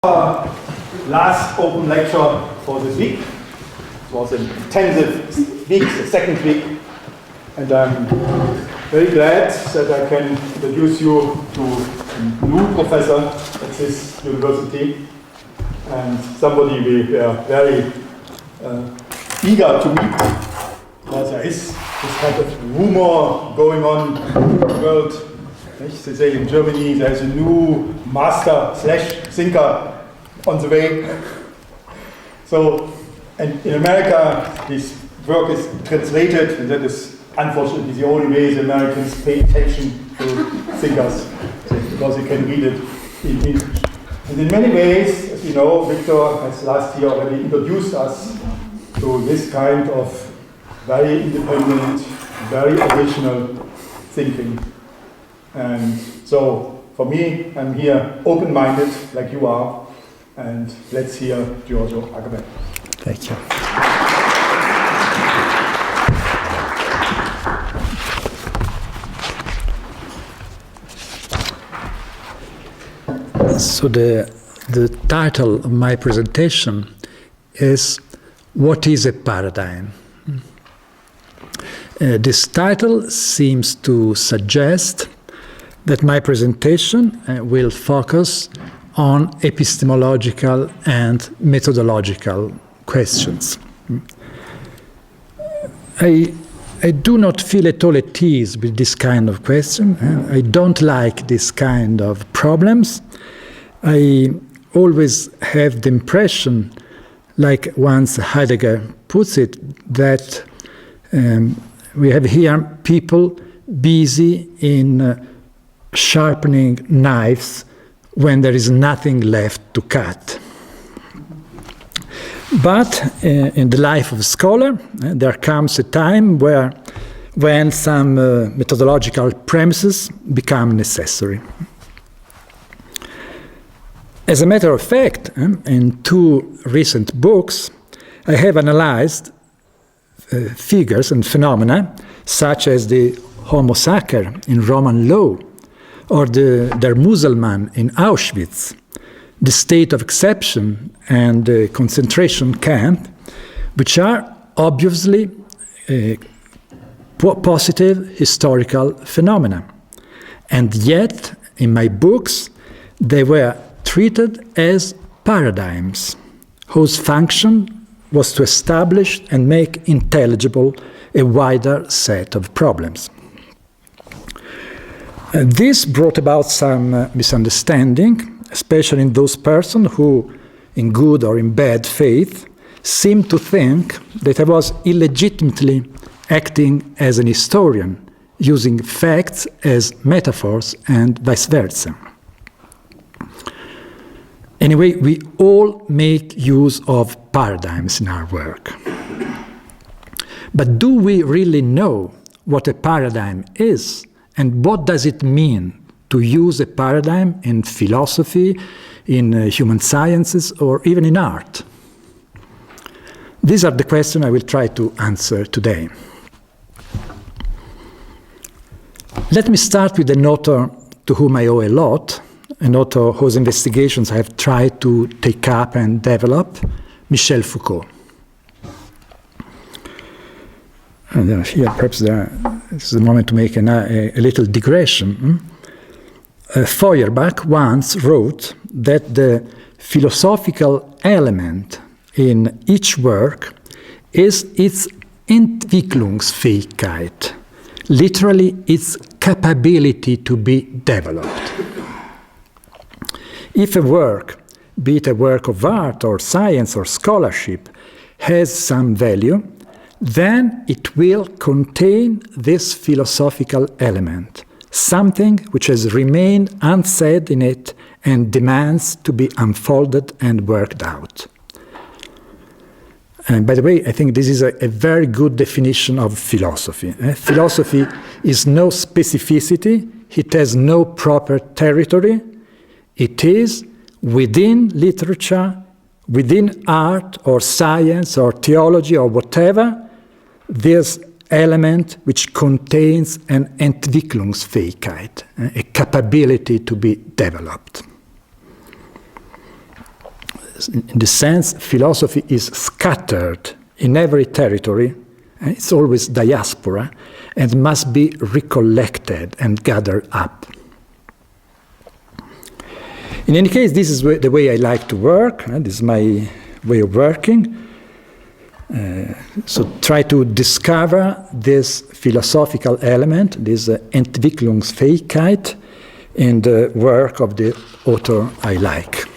Last open lecture for this week. It was an intensive week, the second week, and I'm very glad that I can introduce you to a new professor at this university, and somebody we were very eager to meet, because there is this kind of rumor going on in the world. They say in Germany there's a new master/thinker on the way. So, and in America this work is translated, and that is unfortunately the only way the Americans pay attention to thinkers, because they can read it in English. And in many ways, as you know, Victor has last year already introduced us to this kind of very independent, very original thinking. And so, for me, I'm here open-minded, like you are, and let's hear Giorgio Agamben. Thank you. So the title of my presentation is "What is a Paradigm?" This title seems to suggest that my presentation will focus on epistemological and methodological questions. I do not feel at all at ease with this kind of question. I don't like this kind of problems. I always have the impression, like once Heidegger puts it, that we have here people busy in sharpening knives when there is nothing left to cut. But in the life of a scholar, there comes a time when some methodological premises become necessary. As a matter of fact, in two recent books, I have analyzed figures and phenomena such as the homo sacer in Roman law, or der Muselmann in Auschwitz, the state of exception and the concentration camp, which are obviously positive historical phenomena. And yet, in my books, they were treated as paradigms, whose function was to establish and make intelligible a wider set of problems. This brought about some misunderstanding, especially in those persons who, in good or in bad faith, seemed to think that I was illegitimately acting as an historian, using facts as metaphors and vice versa. Anyway, we all make use of paradigms in our work. But do we really know what a paradigm is? And what does it mean to use a paradigm in philosophy, in human sciences, or even in art? These are the questions I will try to answer today. Let me start with an author to whom I owe a lot, an author whose investigations I have tried to take up and develop, Michel Foucault. And here, perhaps this is the moment to make a little digression. Feuerbach once wrote that the philosophical element in each work is its Entwicklungsfähigkeit, literally its capability to be developed. If a work, be it a work of art or science or scholarship, has some value, then it will contain this philosophical element, something which has remained unsaid in it and demands to be unfolded and worked out. And by the way, I think this is a very good definition of philosophy. Philosophy is no specificity, it has no proper territory, it is within literature, within art or science or theology or whatever, this element which contains an Entwicklungsfähigkeit, a capability to be developed. in the sense philosophy is scattered in every territory, it's always diaspora, and must be recollected and gathered up. In any case, this is the way I like to work. This is my way of working. So try to discover this philosophical element, this Entwicklungsfähigkeit, in the work of the author I like.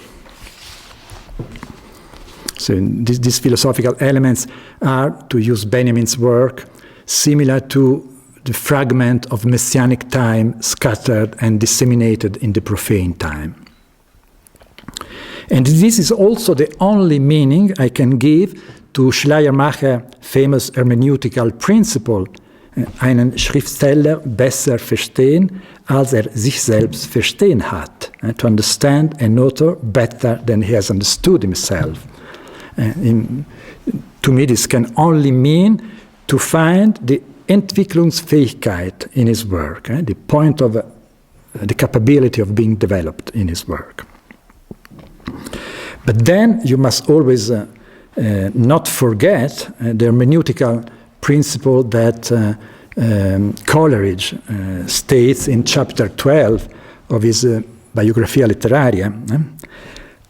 So these philosophical elements are, to use Benjamin's work, similar to the fragment of messianic time scattered and disseminated in the profane time. And this is also the only meaning I can give to Schleiermacher's famous hermeneutical principle, einen Schriftsteller besser verstehen, als sich selbst verstehen hat. To understand an author better than he has understood himself. To me, this can only mean to find the Entwicklungsfähigkeit in his work, the point of the capability of being developed in his work. But then you must always not forget the hermeneutical principle that Coleridge states in chapter 12 of his Biographia Letteraria.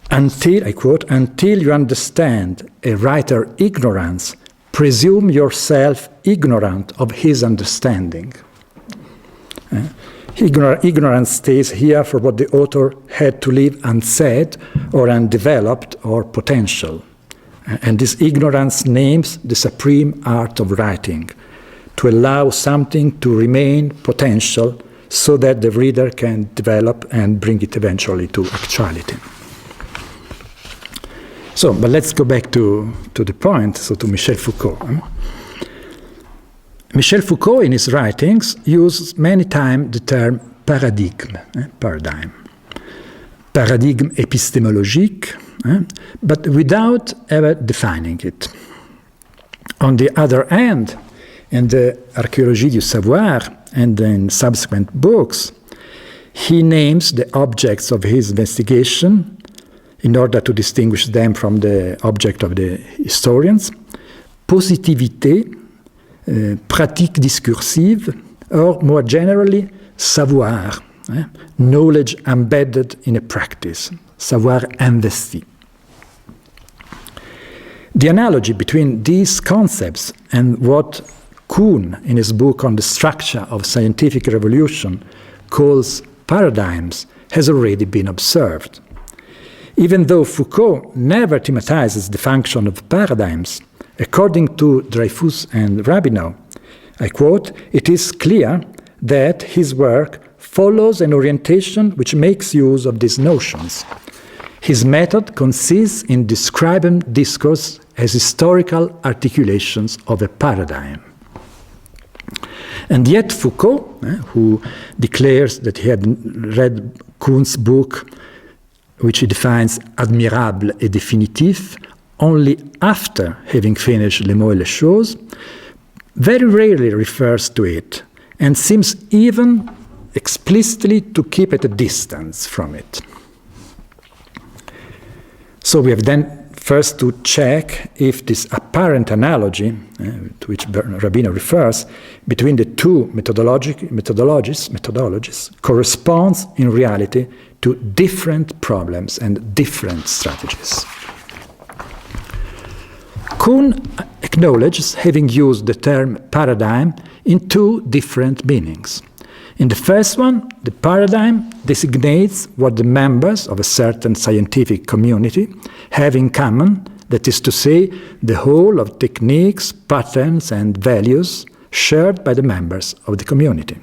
Until, I quote, until you understand a writer's ignorance, presume yourself ignorant of his understanding. Ignorance stays here for what the author had to leave unsaid or undeveloped or potential. And this ignorance names the supreme art of writing, to allow something to remain potential so that the reader can develop and bring it eventually to actuality. So, but let's go back to the point, so to Michel Foucault. Michel Foucault, in his writings, uses many times the term paradigme, paradigm. Paradigme épistémologique, but without ever defining it. On the other hand, in the Archéologie du Savoir and in subsequent books, he names the objects of his investigation in order to distinguish them from the object of the historians: positivité, pratique discursive, or more generally, savoir, knowledge embedded in a practice, savoir investi. The analogy between these concepts and what Kuhn, in his book on the structure of scientific revolution, calls paradigms, has already been observed. Even though Foucault never thematizes the function of paradigms, according to Dreyfus and Rabineau, I quote, it is clear that his work follows an orientation which makes use of these notions. His method consists in describing discourse as historical articulations of a paradigm. And yet Foucault, who declares that he had read Kuhn's book, which he defines admirable et définitif, only after having finished Les mots et les choses, very rarely refers to it, and seems even explicitly to keep at a distance from it. So we have then first to check if this apparent analogy, to which Rabineau refers, between the two methodologies corresponds in reality to different problems and different strategies. Kuhn acknowledges having used the term paradigm in two different meanings. In the first one, the paradigm designates what the members of a certain scientific community have in common, that is to say, the whole of techniques, patterns, and values shared by the members of the community.